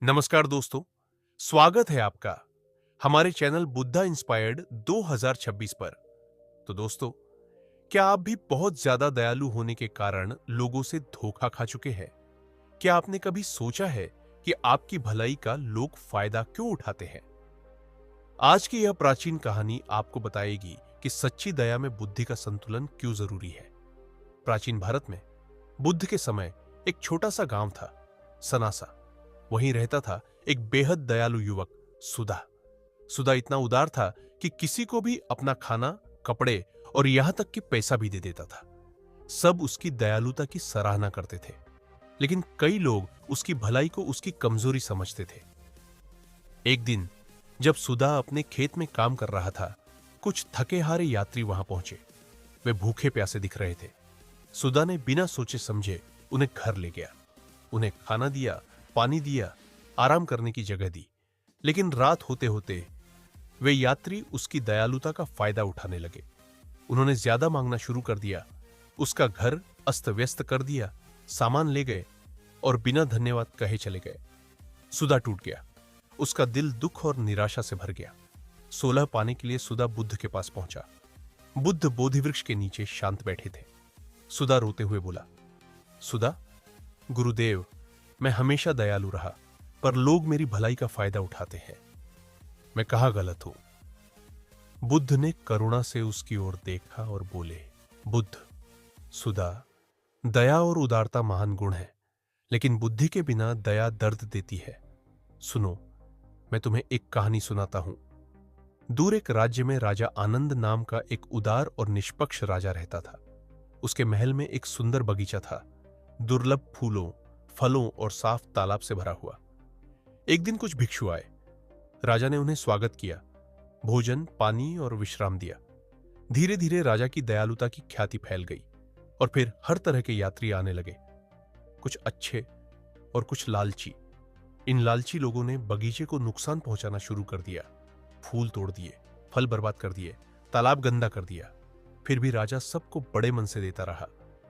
नमस्कार दोस्तों, स्वागत है आपका हमारे चैनल बुद्धा इंस्पायर्ड 2026 पर। तो दोस्तों, क्या आप भी बहुत ज्यादा दयालु होने के कारण लोगों से धोखा खा चुके हैं? क्या आपने कभी सोचा है कि आपकी भलाई का लोग फायदा क्यों उठाते हैं? आज की यह प्राचीन कहानी आपको बताएगी कि सच्ची दया में बुद्धि का संतुलन क्यों जरूरी है। प्राचीन भारत में बुद्ध के समय एक छोटा सा गांव था, सनासा। वहीं रहता था एक बेहद दयालु युवक, सुधा। सुधा इतना उदार था कि किसी को भी अपना खाना, कपड़े और यहां तक कि पैसा भी दे देता था। सब उसकी दयालुता की सराहना करते थे, लेकिन कई लोग उसकी भलाई को उसकी कमजोरी समझते थे। एक दिन जब सुधा अपने खेत में काम कर रहा था, कुछ थके हारे यात्री वहां पहुंचे। वे भूखे प्यासे दिख रहे थे। सुधा ने बिना सोचे समझे उन्हें घर ले गया, उन्हें खाना दिया, पानी दिया, आराम करने की जगह दी। लेकिन रात होते होते वे यात्री उसकी दयालुता का फायदा उठाने लगे। उन्होंने ज्यादा मांगना शुरू कर दिया, उसका घर अस्त व्यस्त कर दिया, सामान ले गए और बिना धन्यवाद कहे चले गए। सुधा टूट गया, उसका दिल दुख और निराशा से भर गया। सोलह पाने के लिए सुधा बुद्ध के पास पहुंचा। बुद्ध बोधि वृक्ष के नीचे शांत बैठे थे। सुधा रोते हुए बोला, सुधा, गुरुदेव, मैं हमेशा दयालु रहा, पर लोग मेरी भलाई का फायदा उठाते हैं। मैं कहाँ गलत हूं? बुद्ध ने करुणा से उसकी ओर देखा और बोले, बुद्ध, सुधा, दया और उदारता महान गुण है, लेकिन बुद्धि के बिना दया दर्द देती है। सुनो, मैं तुम्हें एक कहानी सुनाता हूं। दूर एक राज्य में राजा आनंद नाम का एक उदार और निष्पक्ष राजा रहता था। उसके महल में एक सुंदर बगीचा था, दुर्लभ फूलों, फलों और साफ तालाब से भरा हुआ। एक दिन कुछ भिक्षु आए। राजा ने उन्हें स्वागत किया, भोजन, पानी और विश्राम दिया। धीरे धीरे राजा की दयालुता की ख्याति फैल गई और फिर हर तरह के यात्री आने लगे, कुछ अच्छे और कुछ लालची। इन लालची लोगों ने बगीचे को नुकसान पहुंचाना शुरू कर दिया। फूल तोड़ दिए, फल बर्बाद कर दिए, तालाब गंदा कर दिया। फिर भी राजा सबको बड़े मन से देता रहा,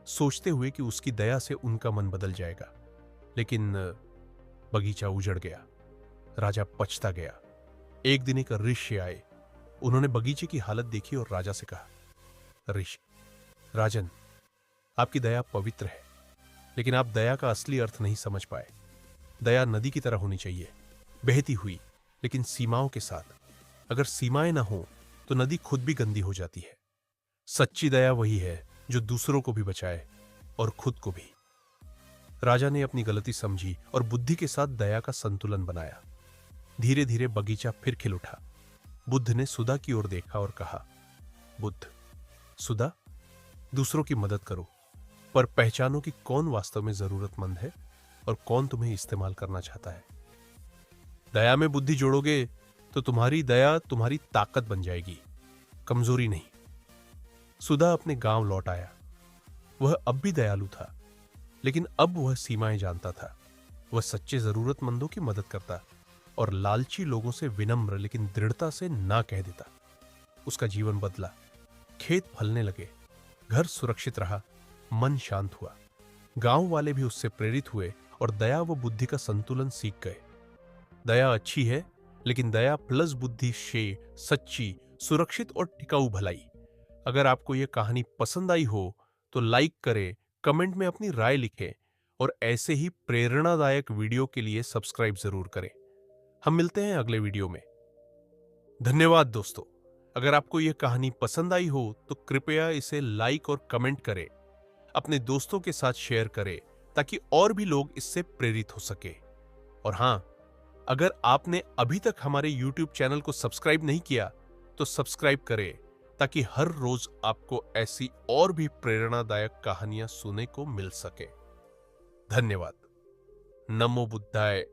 सोचते हुए कि उसकी दया से उनका मन बदल जाएगा। लेकिन बगीचा उजड़ गया। राजा पछता गया। एक दिन एक ऋषि आए। उन्होंने बगीचे की हालत देखी और राजा से कहा, ऋषि, राजन, आपकी दया पवित्र है, लेकिन आप दया का असली अर्थ नहीं समझ पाए। दया नदी की तरह होनी चाहिए, बहती हुई, लेकिन सीमाओं के साथ। अगर सीमाएं ना हो तो नदी खुद भी गंदी हो जाती है। सच्ची दया वही है जो दूसरों को भी बचाए और खुद को भी। राजा ने अपनी गलती समझी और बुद्धि के साथ दया का संतुलन बनाया। धीरे धीरे बगीचा फिर खिल उठा। बुद्ध ने सुधा की ओर देखा और कहा, बुद्ध, सुधा, दूसरों की मदद करो, पर पहचानो कि कौन वास्तव में जरूरतमंद है और कौन तुम्हें इस्तेमाल करना चाहता है। दया में बुद्धि जोड़ोगे तो तुम्हारी दया तुम्हारी ताकत बन जाएगी, कमजोरी नहीं। सुधा अपने गांव लौट आया। वह अब भी दयालु था, लेकिन अब वह सीमाएं जानता था। वह सच्चे जरूरतमंदों की मदद करता और लालची लोगों से विनम्र लेकिन दृढ़ता से ना कह देता। उसका जीवन बदला, खेत फलने लगे, घर सुरक्षित रहा, मन शांत हुआ। गांव वाले भी उससे प्रेरित हुए और दया व बुद्धि का संतुलन सीख गए। दया अच्छी है, लेकिन दया प्लस बुद्धि से सच्ची, सुरक्षित और टिकाऊ भलाई। अगर आपको यह कहानी पसंद आई हो तो लाइक करें, कमेंट में अपनी राय लिखें और ऐसे ही प्रेरणादायक वीडियो के लिए सब्सक्राइब जरूर करें। हम मिलते हैं अगले वीडियो में। धन्यवाद दोस्तों। अगर आपको यह कहानी पसंद आई हो तो कृपया इसे लाइक और कमेंट करें, अपने दोस्तों के साथ शेयर करें ताकि और भी लोग इससे प्रेरित हो सके। और हां, अगर आपने अभी तक हमारे YouTube चैनल को सब्सक्राइब नहीं किया तो सब्सक्राइब करें ताकि हर रोज आपको ऐसी और भी प्रेरणादायक कहानियां सुनने को मिल सके। धन्यवाद। नमो बुद्धाय।